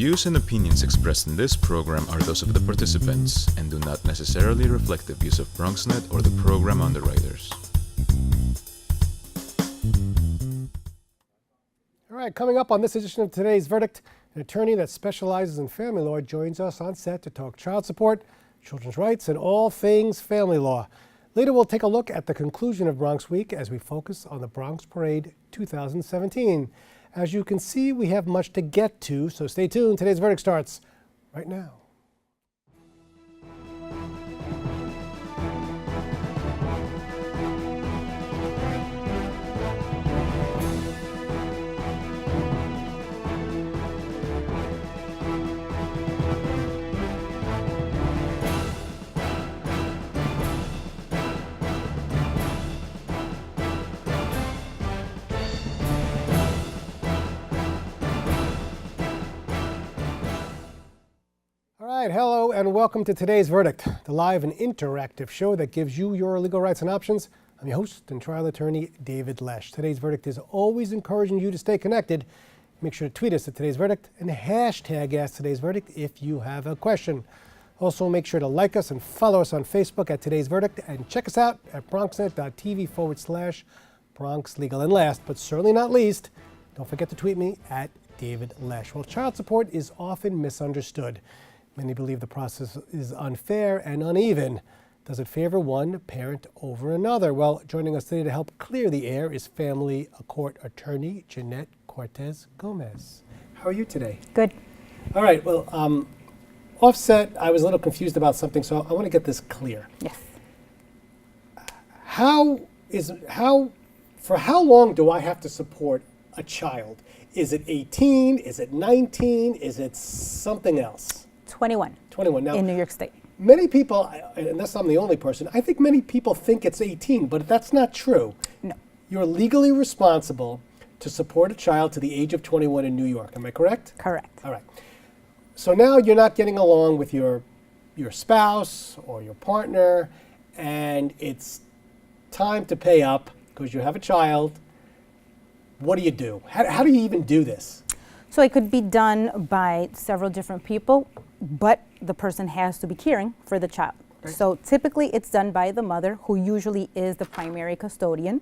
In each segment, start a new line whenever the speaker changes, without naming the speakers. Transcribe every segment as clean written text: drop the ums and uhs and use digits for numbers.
views and opinions expressed in this program are those of the participants and do not necessarily reflect the views of BronxNet or the program underwriters.
All right, coming up on this edition of Today's Verdict, an attorney that specializes in family law joins us on set to talk child support, children's rights, and all things family law. Later, we'll take a look at the conclusion of Bronx Week as we focus on the Bronx Parade 2017. As you can see, we have much to get to, so stay tuned. Today's Verdict starts right now. All right, hello and welcome to Today's Verdict, the live and interactive show that gives you your legal rights and options. I'm your host and trial attorney, David Lesh. Today's Verdict is always encouraging you to stay connected. Make sure to tweet us at Today's Verdict and hashtag Ask Today's Verdict if you have a question. Also, make sure to like us and follow us on Facebook at Today's Verdict and check us out at BronxNet.tv/Bronx Legal. And last, but certainly not least, don't forget to tweet me at David Lesh. Well, child support is often misunderstood. Many believe the process is unfair and uneven. Does it favor one parent over another? Well, joining us today to help clear the air is family court attorney Jeanette Cortez Gomez. How are you today?
Good.
All right. Well, offset, I was a little confused about something, so I want to get this clear.
Yes.
For how long do I have to support a child? Is it 18? Is it 19? Is it something else?
21.
21. Now,
in New York State.
Many people, unless I'm the only person, I think many people think it's 18, but that's not true.
No.
You're legally responsible to support a child to the age of 21 in New York. Am I correct?
Correct.
All right. So now you're not getting along with your spouse or your partner, and it's time to pay up because you have a child. What do you do? How do you even do this?
So it could be done by several different people, but the person has to be caring for the child. Right. So typically it's done by the mother, who usually is the primary custodian,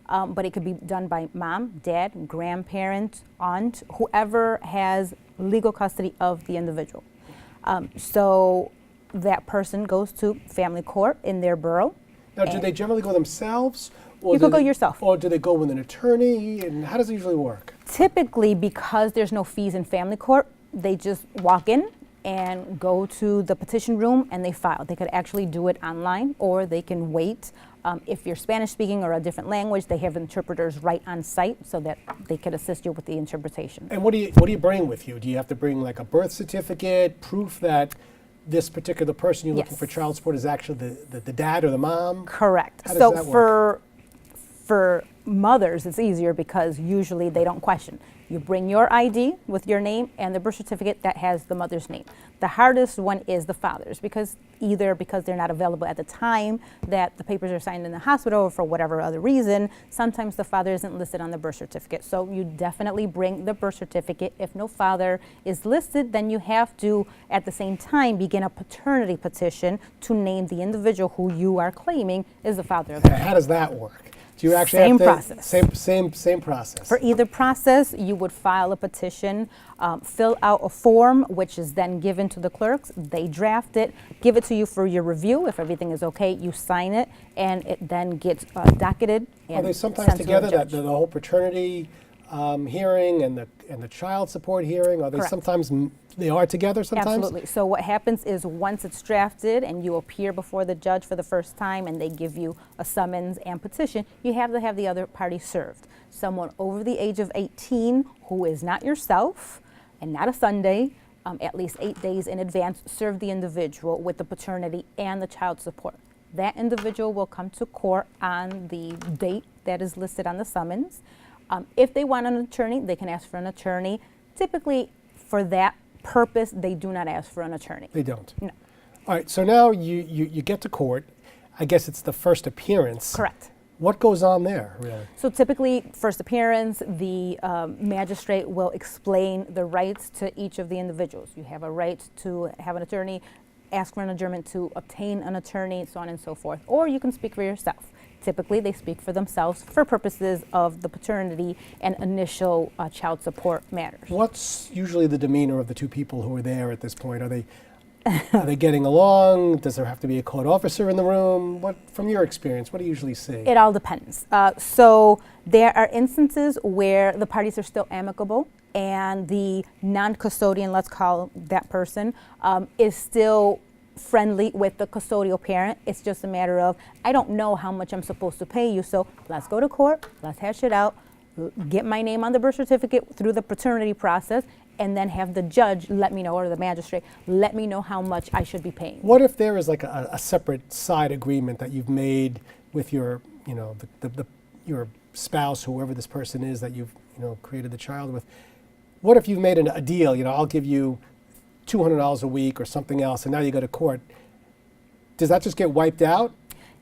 but it could be done by mom, dad, grandparent, aunt, whoever has legal custody of the individual. So that person goes to family court in their borough.
Now, do they generally go themselves? Or
you could go yourself.
Or do they go with an attorney? And how does it usually work?
Typically, because there's no fees in family court, they just walk in and go to the petition room and they file. They could actually do it online, or they can wait. If you're Spanish speaking or a different language, they have interpreters right on site so that they could assist you with the interpretation.
And what do you bring with you? Do you have to bring like a birth certificate, proof that this particular person you're looking for child support is actually the dad or the mom?
Correct.
How does that work?
For mothers, it's easier because usually they don't question. You bring your ID with your name and the birth certificate that has the mother's name. The hardest one is the fathers, because they're not available at the time that the papers are signed in the hospital, or for whatever other reason, sometimes the father isn't listed on the birth certificate. So you definitely bring the birth certificate. If no father is listed, then you have to, at the same time, begin a paternity petition to name the individual who you are claiming is the father of the child.
How does that work? Do you actually
Same
have to,
process.
Same process.
For either process, you would file a petition, fill out a form, which is then given to the clerks. They draft it, give it to you for your review. If everything is okay, you sign it, and it then gets docketed. And
are they sometimes together, the whole paternity hearing and the child support hearing? Are they
Correct.
Sometimes they are together sometimes?
Absolutely. So what happens is, once it's drafted and you appear before the judge for the first time and they give you a summons and petition, you have to have the other party served. Someone over the age of 18 who is not yourself and not a Sunday, at least 8 days in advance, serve the individual with the paternity and the child support. That individual will come to court on the date that is listed on the summons. If they want an attorney, they can ask for an attorney. Typically, for that purpose, they do not ask for an attorney.
They don't?
No.
All right, so now you get to court. I guess it's the first appearance.
Correct.
What goes on there, really?
So typically, first appearance, the magistrate will explain the rights to each of the individuals. You have a right to have an attorney, ask for an adjournment to obtain an attorney, so on and so forth. Or you can speak for yourself. Typically, they speak for themselves for purposes of the paternity and initial child support matters.
What's usually the demeanor of the two people who are there at this point? Are they getting along? Does there have to be a court officer in the room? From your experience, what do you usually see?
It all depends. So there are instances where the parties are still amicable and the non-custodian, let's call that person, is still friendly with the custodial parent. It's just a matter of, I don't know how much I'm supposed to pay you, so let's go to court, let's hash it out, get my name on the birth certificate through the paternity process, and then have the judge let me know, or the magistrate, let me know how much I should be paying.
What if there is like a separate side agreement that you've made with your, your spouse, whoever this person is that you've, created the child with? What if you've made a deal, I'll give you $200 a week or something else, and now you go to court? Does that just get wiped out?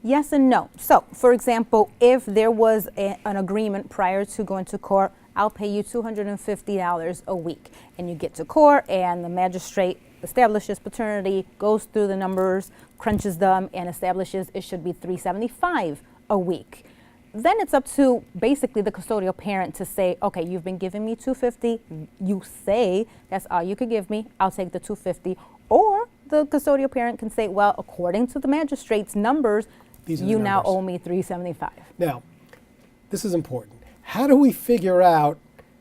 Yes and no. So, for example, if there was an agreement prior to going to court, I'll pay you $250 a week. And you get to court and the magistrate establishes paternity, goes through the numbers, crunches them, and establishes it should be $375 a week. Then it's up to basically the custodial parent to say, okay, you've been giving me $250. You say that's all you could give me. I'll take the $250. Or the custodial parent can say, well, according to the magistrate's numbers, you now owe me $375.
Now, this is important. How do we figure out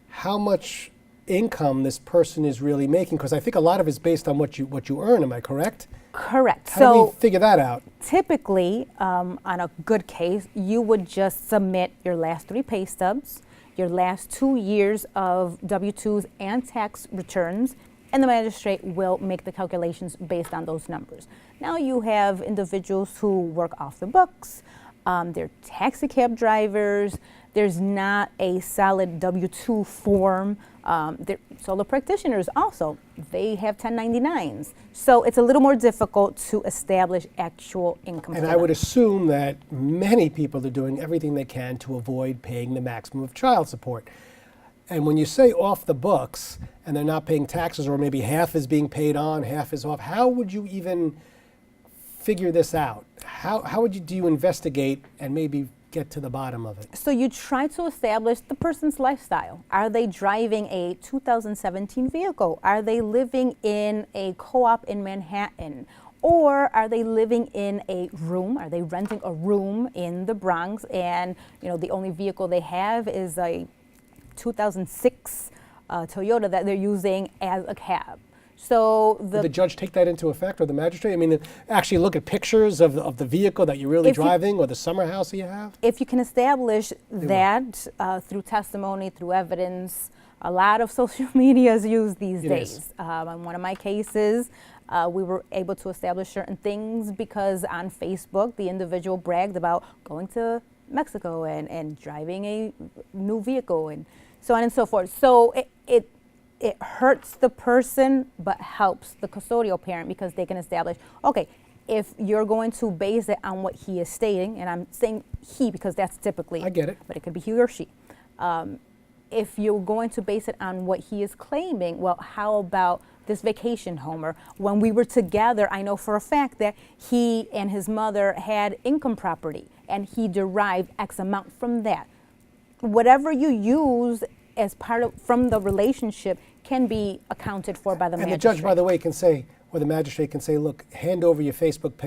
how much income this person is really making? Because I think a lot of it is based on what you earn. Am I correct?
Correct.
How do we figure that out?
Typically, on a good case, you would just submit your last 3 pay stubs, your last 2 years of W-2s and tax returns, and the magistrate will make the calculations based on those numbers. Now you have individuals who work off the books, they're taxi cab drivers, there's not a solid W-2 form. They're solo practitioners also, they have 1099s. So it's a little more difficult to establish actual income.
And I would assume that many people are doing everything they can to avoid paying the maximum of child support. And when you say off the books and they're not paying taxes, or maybe half is being paid on, half is off, how would you even figure this out? How do you investigate and maybe get to the bottom of it?
So you try to establish the person's lifestyle. Are they driving a 2017 vehicle? Are they living in a co-op in Manhattan? Or are they living in a room? Are they renting a room in the Bronx and the only vehicle they have is a 2006 Toyota that they're using as a cab? So
Would the judge take that into effect, or the magistrate? I mean, actually look at pictures of the vehicle that you're really driving, or the summer house that you have?
If you can establish that through testimony, through evidence, a lot of social media is used these days. In one of my cases, we were able to establish certain things because on Facebook, the individual bragged about going to Mexico and driving a new vehicle and so on and so forth. So it hurts the person, but helps the custodial parent because they can establish, okay, if you're going to base it on what he is stating, and I'm saying he because that's typically,
I get it,
but it could be he or she. If you're going to base it on what he is claiming, well, how about this vacation home? Or when we were together, I know for a fact that he and his mother had income property, and he derived X amount from that. Whatever you use as part of from the relationship can be accounted for by the magistrate.
And the judge, by the way, can say, or the magistrate can say, look, hand over your Facebook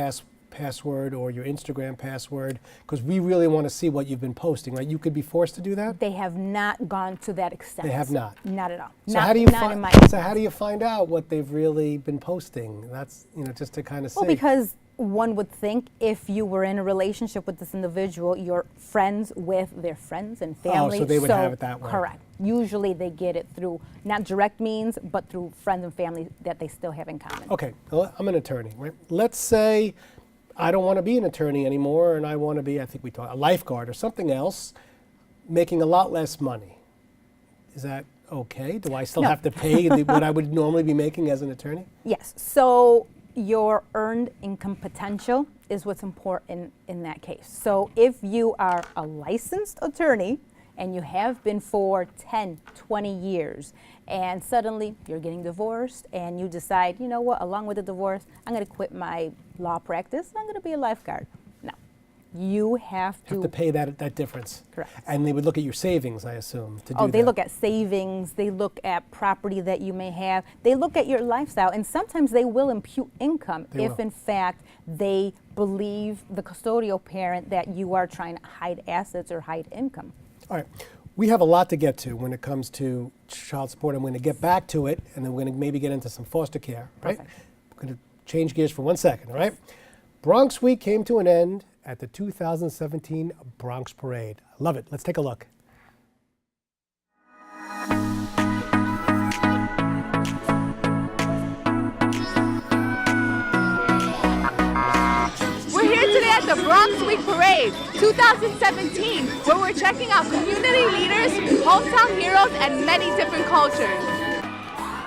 password or your Instagram password, because we really want to see what you've been posting, right? You could be forced to do that?
They have not gone to that extent.
They have not?
Not at all.
So how do you find out what they've really been posting? That's, just to kind of see.
Well, because one would think if you were in a relationship with this individual, you're friends with their friends and family.
Oh, so they would have it that way.
Correct. Usually they get it through not direct means, but through friends and family that they still have in common.
Okay, well, I'm an attorney, right? Let's say I don't want to be an attorney anymore and I want to be, I think we talked, a lifeguard or something else, making a lot less money. Is that okay? Do I still have to pay what I would normally be making as an attorney?
Yes. So Your earned income potential is what's important in that case. So if you are a licensed attorney and you have been for 10, 20 years, and suddenly you're getting divorced and you decide, you know what, along with the divorce, I'm going to quit my law practice, I'm going to be a lifeguard. No, you have to
pay that difference.
Correct.
And they would look at your savings, I assume, to do
Oh, they
that.
look at savings, they look at property that you may have, they look at your lifestyle, and sometimes they will impute income if in fact they believe the custodial parent that you are trying to hide assets or hide income.
All right. We have a lot to get to when it comes to child support. I'm going to get back to it, and then we're going to maybe get into some foster care, right?
Perfect.
We're going to change gears for 1 second, all right? Bronx Week came to an end at the 2017 Bronx Parade. I love it. Let's take a look.
We're here today at the Bronx Week Parade 2017, where we're checking out community leaders, hometown heroes, and many different cultures.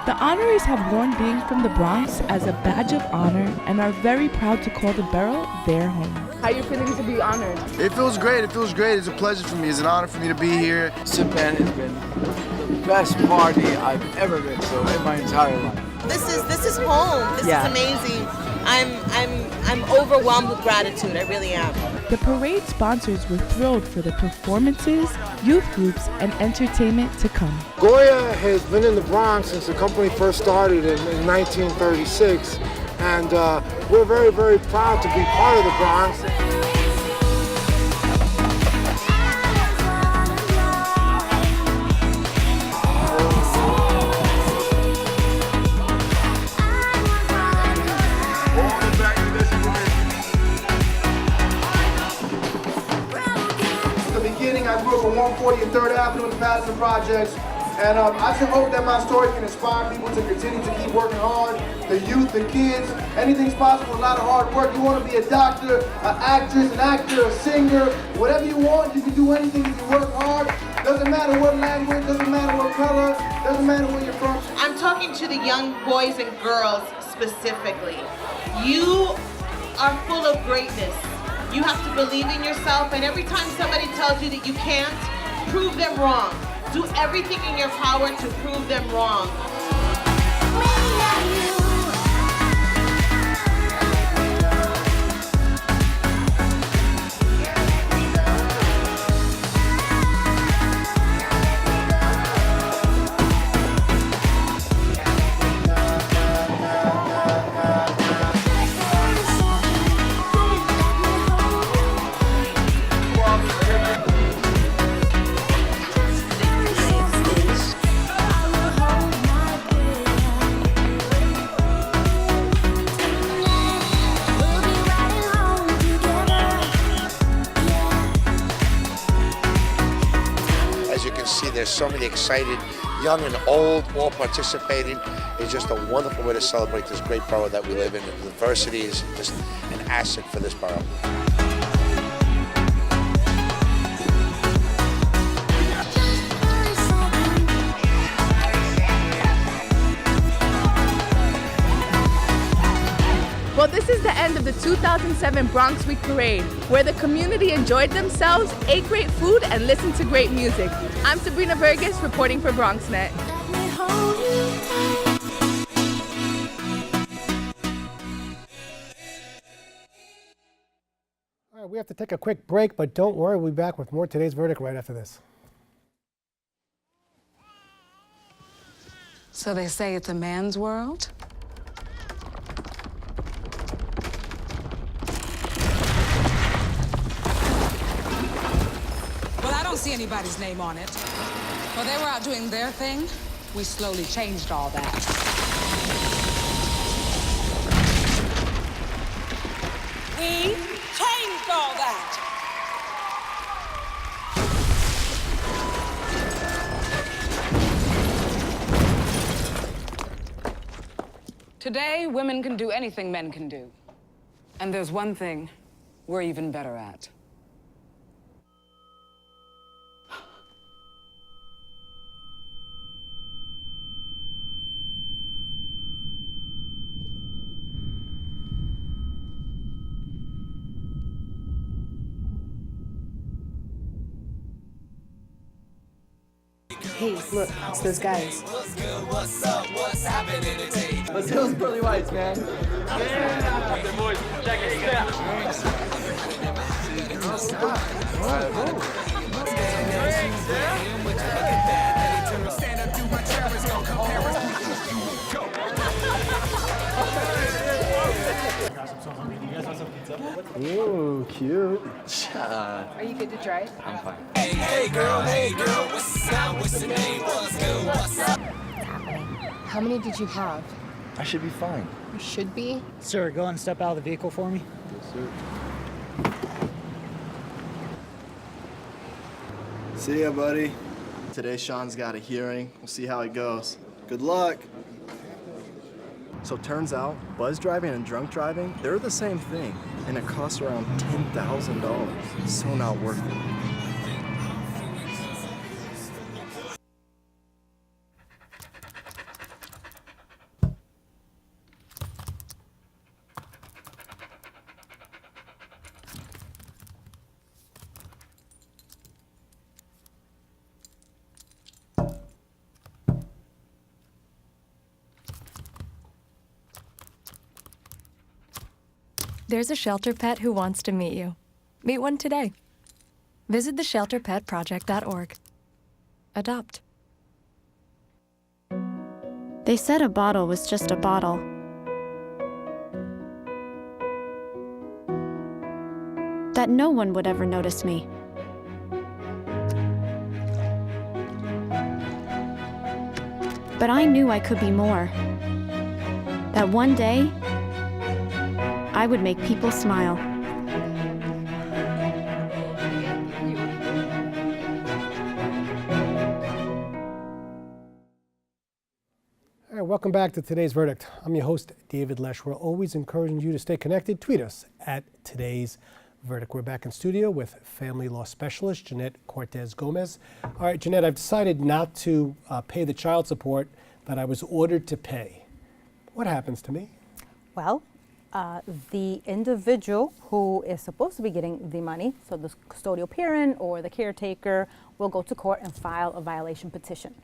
The honorees have worn being from the Bronx as a badge of honor and are very proud to call the borough their home.
How are you feeling to be honored?
It feels great. It feels great. It's a pleasure for me. It's an honor for me to be here.
Japan has been the best party I've ever been to in my entire life.
This is home. This is amazing. I'm overwhelmed with gratitude. I really am.
The parade sponsors were thrilled for the performances, youth groups, and entertainment to come.
Goya has been in the Bronx since the company first started in 1936, and we're very, very proud to be part of the Bronx.
I grew up on 140 and 3rd Avenue in the Patterson Projects, and I just hope that my story can inspire people to continue to keep working hard. The youth, the kids, anything's possible, a lot of hard work. You want to be a doctor, an actress, an actor, a singer, whatever you want, you can do anything if you work hard. Doesn't matter what language, doesn't matter what color, doesn't matter where you're from.
I'm talking to the young boys and girls specifically. You are full of greatness. You have to believe in yourself, and every time somebody tells you that you can't, prove them wrong. Do everything in your power to prove them wrong.
There's so many excited, young and old, all participating. It's just a wonderful way to celebrate this great borough that we live in. The diversity is just an asset for this borough.
Well, this is the end of the 2007 Bronx Week Parade, where the community enjoyed themselves, ate great food, and listened to great music. I'm Sabrina Burgess, reporting for BronxNet.
All right, we have to take a quick break, but don't worry, we'll be back with more Today's Verdict right after this.
So they say it's a man's world? I don't see anybody's name on it. While they were out doing their thing, we slowly changed all that. We changed all that. Today, women can do anything men can do. And there's one thing we're even better at.
Hey, look, it's those guys.
Let's those pearly whites, man.
Yeah. Boys, check it out.
Ooh, cute.
Are you good to try?
I'm fine.
Hey girl, what's up? What's the name? What's good? What's up?
How many did you have?
I should be fine.
You should be.
Sir, go and step out of the vehicle for me.
Yes, sir. See ya, buddy. Today, Sean's got a hearing. We'll see how it goes. Good luck. So turns out, buzz driving and drunk driving, they're the same thing, and it costs around $10,000. So not worth it.
There's a shelter pet who wants to meet you. Meet one today. Visit theshelterpetproject.org. Adopt.
They said a bottle was just a bottle. That no one would ever notice me. But I knew I could be more. That one day, I would make people smile.
All right, welcome back to Today's Verdict. I'm your host, David Lesh. We're always encouraging you to stay connected. Tweet us at Today's Verdict. We're back in studio with family law specialist Jeanette Cortez Gomez. All right, Jeanette, I've decided not to pay the child support that I was ordered to pay. What happens to me?
Well, the individual who is supposed to be getting the money, so the custodial parent or the caretaker, will go to court and file a violation petition.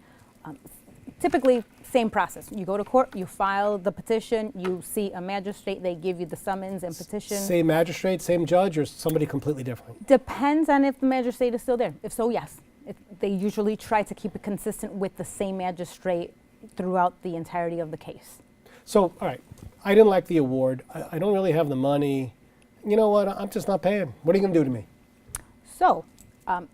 Typically, same process. You go to court, you file the petition, you see a magistrate, they give you the summons and petition.
Same magistrate, same judge, or somebody completely different?
Depends on if the magistrate is still there. If so, yes. They usually try to keep it consistent with the same magistrate throughout the entirety of the case.
So, all right, I didn't like the award. I don't really have the money. You know what? I'm just not paying. What are you going to do to me?
So,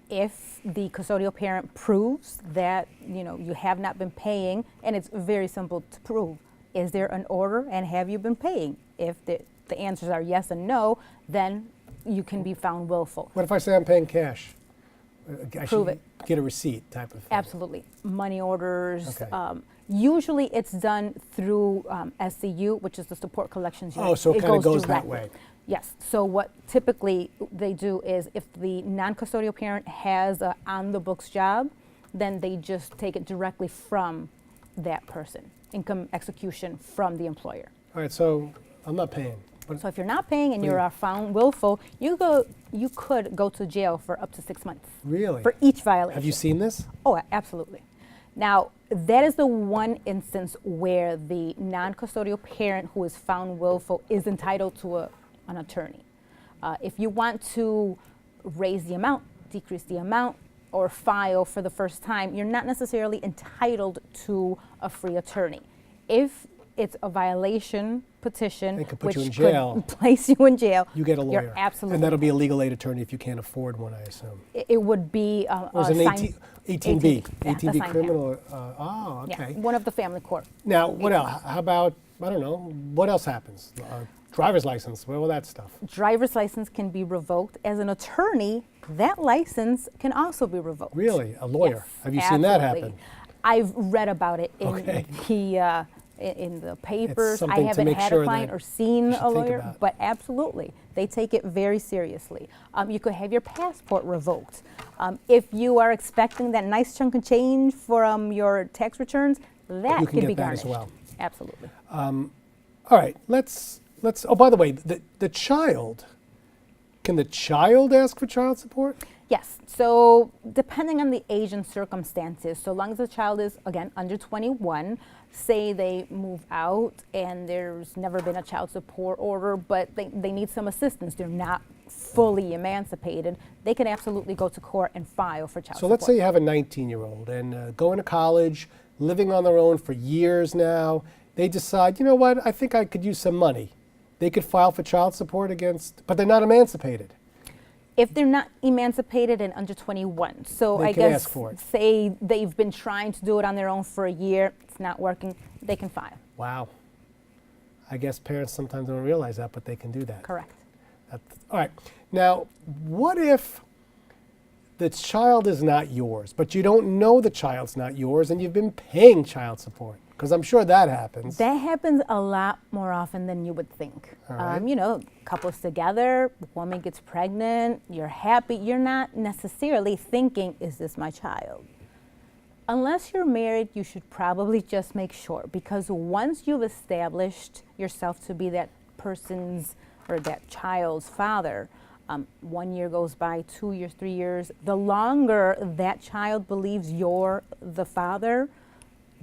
if the custodial parent proves that you have not been paying, and it's very simple to prove, is there an order and have you been paying? If the answers are yes and no, then you can be found willful.
What if I say I'm paying cash?
Prove it.
Get a receipt type of thing.
Absolutely. Money orders.
Okay.
Usually it's done through SCU, which is the Support Collections Unit.
Oh, so it kind of goes that
directly.
way.
Yes. So what typically they do is if the non-custodial parent has an on-the-books job, then they just take it directly from that person, income execution from the employer.
All right, so I'm not paying.
So if you're not paying and you're found willful, you could go to jail for up to 6 months.
Really?
For each violation.
Have you seen this?
Oh, absolutely. Now, that is the one instance where the non-custodial parent who is found willful is entitled to an attorney. If you want to raise the amount, decrease the amount, or file for the first time, you're not necessarily entitled to a free attorney. If it's a violation petition,
They could put
which
you in jail.
could place you in jail,
You get a lawyer.
You're absolutely.
And that'll be a legal aid attorney if you can't afford one, I assume.
It would be
Or is it an 18B?
Yeah,
18B
assigned
criminal?
parent.
Oh, okay.
Yeah, one of the family court.
Now, what else? How about, I don't know, what else happens? Driver's license, all that stuff.
Driver's license can be revoked. As an attorney, that license can also be revoked.
Really? A lawyer?
Yes,
Have you seen that happen?
I've read about it in
Okay.
in the papers. I
something to
haven't
make
had
sure
a client
that
or seen
you should
a
think
lawyer,
about.
but absolutely, they take it very seriously. You could have your passport revoked. If you are expecting that nice chunk of change from your tax returns, that
You can
could
get
be
that
garnished.
as well.
Absolutely.
All right, let's. Oh, by the way, the child. Can the child ask for child support?
Yes. So depending on the age and circumstances, so long as the child is, again, under 21, say they move out and there's never been a child support order, but they need some assistance, they're not fully emancipated, they can absolutely go to court and file for child
So
support.
let's say you have a 19-year-old and going to college, living on their own for years now. They decide, you know what, I think I could use some money. They could file for child support against, but they're not emancipated.
If they're not emancipated and under 21, so
They
I
can
guess
ask for it.
say they've been trying to do it on their own for a year, it's not working, they can file.
Wow. I guess parents sometimes don't realize that, but they can do that.
Correct.
All right. Now, what if the child is not yours, but you don't know the child's not yours and you've been paying child support? Because I'm sure that happens.
That happens a lot more often than you would think.
All right.
You know, couples together, woman gets pregnant, you're happy, you're not necessarily thinking, is this my child? Unless you're married, you should probably just make sure, because once you've established yourself to be that person's or that child's father, 1 year goes by, 2 years, 3 years, the longer that child believes you're the father,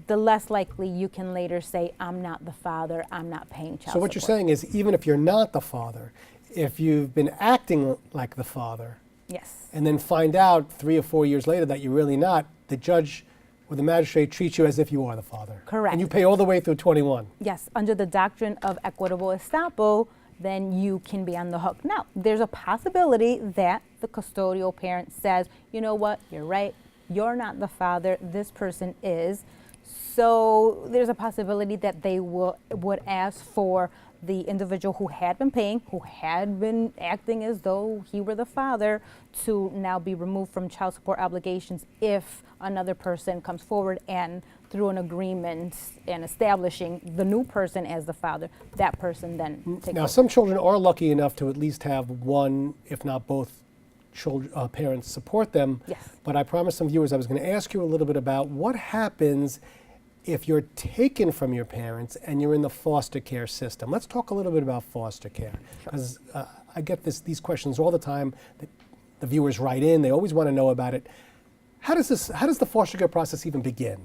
the less likely you can later say, I'm not the father, I'm not paying child support.
So what you're saying is, even if you're not the father, if you've been acting like the father,
yes,
and then find out 3 or 4 years later that you're really not, the judge or the magistrate treats you as if you are the father.
Correct.
And you pay all the way through 21.
Yes, under the doctrine of equitable estoppel, then you can be on the hook. Now, there's a possibility that the custodial parent says, you know what, you're right, you're not the father, this person is. So there's a possibility that they would ask for the individual who had been paying, who had been acting as though he were the father, to now be removed from child support obligations if another person comes forward and through an agreement and establishing the new person as the father, that person then takes
Now,
over.
some children are lucky enough to at least have one, if not both, parents support them.
Yes.
But I promised some viewers I was going to ask you a little bit about what happens if you're taken from your parents and you're in the foster care system. Let's talk a little bit about foster care, because I get these questions all the time. The viewers write in, they always want to know about it. How does the foster care process even begin?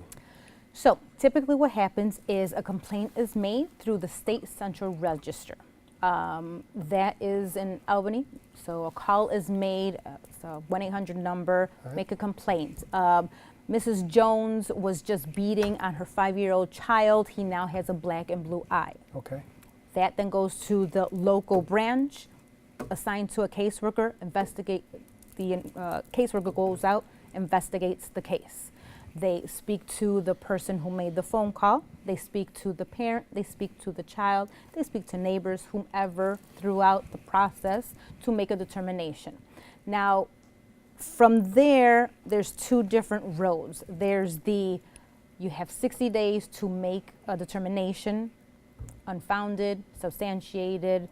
So typically what happens is a complaint is made through the state central register. That is in Albany. So a call is made, it's a 1-800 number,
Right.
make a complaint. Mrs. Jones was just beating on her 5-year-old child. He now has a black and blue eye.
Okay.
That then goes to the local branch, assigned to a caseworker, investigate. The caseworker goes out, investigates the case. They speak to the person who made the phone call. They speak to the parent. They speak to the child. They speak to neighbors, whomever, throughout the process to make a determination. Now, from there, there's two different roads. There's you have 60 days to make a determination, unfounded, substantiated,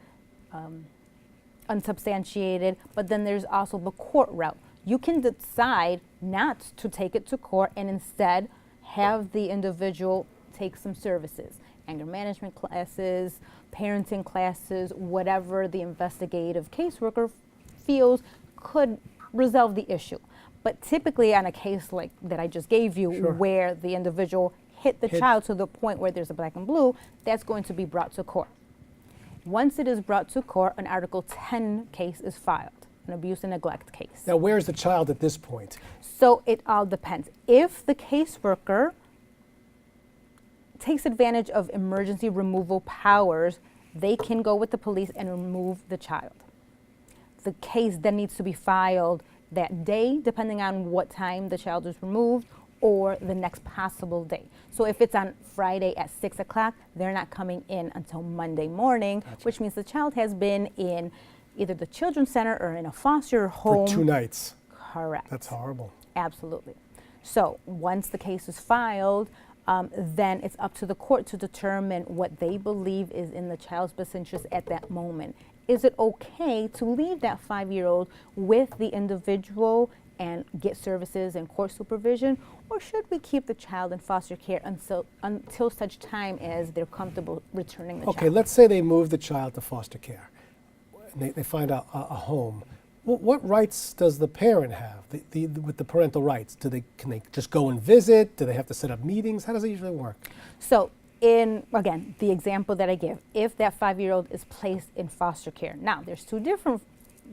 unsubstantiated, but then there's also the court route. You can decide not to take it to court and instead have the individual take some services, anger management classes, parenting classes, whatever the investigative caseworker feels could resolve the issue. But typically on a case like that I just gave you,
Sure.
where the individual hit the child to the point where there's a black and blue, that's going to be brought to court. Once it is brought to court, an Article 10 case is filed, an abuse and neglect case.
Now, where's the child at this point?
So it all depends. If the caseworker takes advantage of emergency removal powers, they can go with the police and remove the child. The case then needs to be filed that day, depending on what time the child is removed, or the next possible day. So if it's on Friday at 6 o'clock, they're not coming in until Monday morning, which means the child has been in either the children's center or in a foster home.
For 2 nights.
Correct.
That's horrible.
Absolutely. So once the case is filed, then it's up to the court to determine what they believe is in the child's best interest at that moment. Is it okay to leave that 5-year-old with the individual and get services and court supervision, or should we keep the child in foster care until such time as they're comfortable returning the child?
Okay, let's say they move the child to foster care. And they find a home. What rights does the parent have with the parental rights? Can they just go and visit? Do they have to set up meetings? How does it usually work?
So again, the example that I give, if that 5-year-old is placed in foster care, now there's two different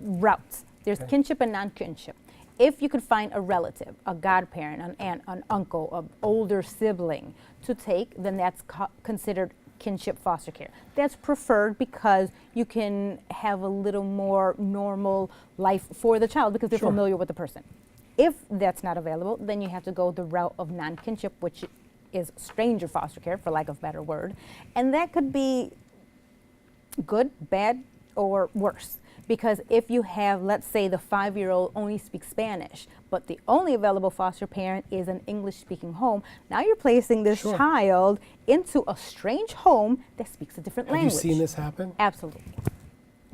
routes. There's kinship and non-kinship. If you could find a relative, a godparent, an aunt, an uncle, an older sibling to take, then that's considered kinship foster care. That's preferred because you can have a little more normal life for the child because they're familiar with the person. If that's not available, then you have to go the route of non-kinship, which is stranger foster care, for lack of a better word. And that could be good, bad, or worse. Because if you have, let's say, the 5-year-old only speaks Spanish, but the only available foster parent is an English-speaking home, now you're placing this child into a strange home that speaks a different language.
Have you seen this happen?
Absolutely.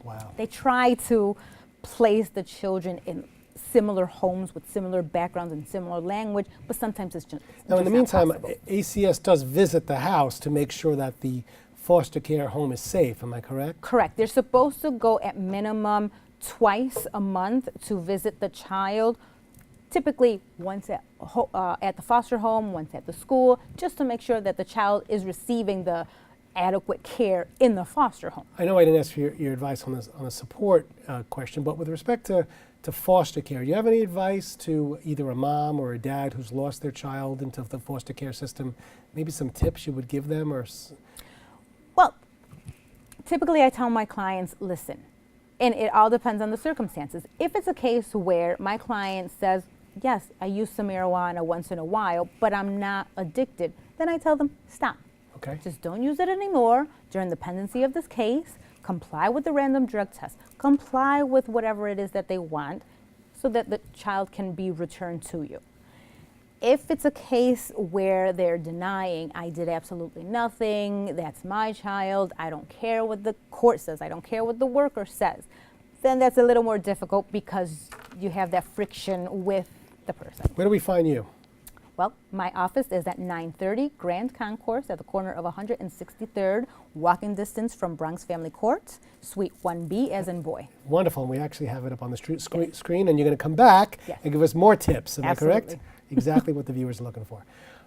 Wow.
They try to place the children in similar homes with similar backgrounds and similar language, but sometimes it's just
Now, in the meantime,
not possible.
ACS does visit the house to make sure that the foster care home is safe, am I correct?
Correct. They're supposed to go at minimum twice a month to visit the child, typically once at the foster home, once at the school, just to make sure that the child is receiving the adequate care in the foster home.
I know I didn't ask for your advice on this on a support question, but with respect to foster care, do you have any advice to either a mom or a dad who's lost their child into the foster care system? Maybe some tips you would give them, or?
Well, typically I tell my clients, listen, and it all depends on the circumstances. If it's a case where my client says, yes, I use some marijuana once in a while, but I'm not addicted, then I tell them, stop.
Okay.
Just don't use it anymore during the pendency of this case. Comply with the random drug test. Comply with whatever it is that they want so that the child can be returned to you. If it's a case where they're denying, I did absolutely nothing, that's my child, I don't care what the court says, I don't care what the worker says, then that's a little more difficult because you have that friction with the person.
Where do we find you?
Well, my office is at 930 Grand Concourse at the corner of 163rd, walking distance from Bronx Family Court, Suite 1B as in boy.
Wonderful, and we actually have it up on the screen, and you're going to come back and give us more tips, am I correct? Exactly what the viewers are looking for.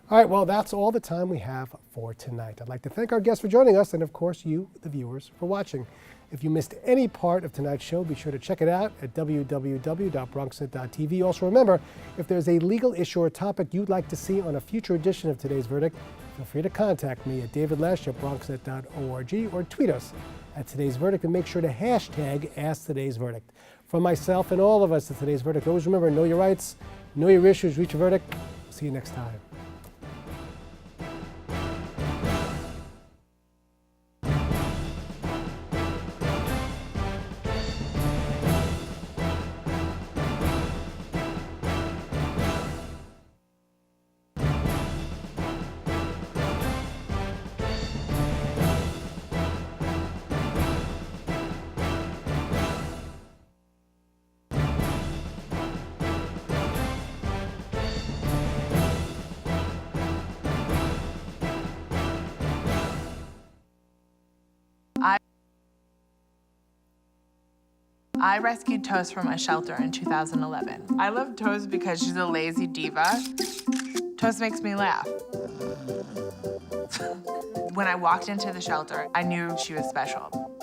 All right, well, that's all the time we have for tonight. I'd like to thank our guests for joining us, and of course, you, the viewers, for watching. If you missed any part of tonight's show, be sure to check it out at www.bronxnet.tv. Also remember, if there's a legal issue or topic you'd like to see on a future edition of Today's Verdict, feel free to contact me at davidlesh@bronxnet.org or tweet us at Today's Verdict, and make sure to hashtag #AskToday'sVerdict. From myself and all of us at Today's Verdict, always remember, know your rights, know your issues, reach a verdict. See you next time.
I rescued Toast from a shelter in 2011. I love Toast because she's a lazy diva. Toast makes me laugh. When I walked into the shelter, I knew she was special.